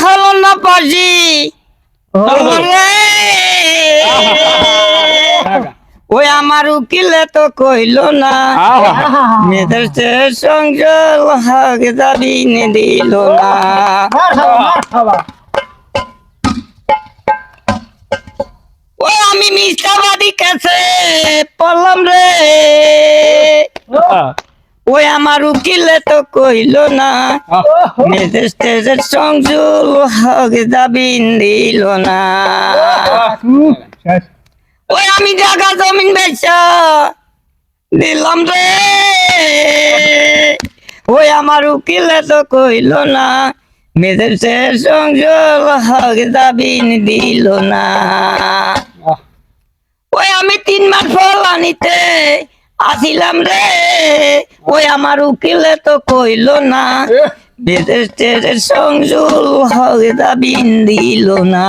হলো না পাজি ওই আমার উকিলে তো কইল না মেয়েদের সংজল হক দাবি দিল না ওই আমি মিথ্যাবাদী কাছে পড়লাম রে ওই আমার উকিলে তো কইল না মেয়েদের সংজল হক দাবি দিল না ওই আমি জায়গা জমিন বেচা দিলাম রে ওই আমার উকিলে তো কইল না মেয়েদের সংজল হক দাবি দিল না ওই আমি 3 মাস ফলানিতে আসিলাম রে ওই আমার উকিলে তো কইল না বিদেশের সংজল হক দাবি দিল না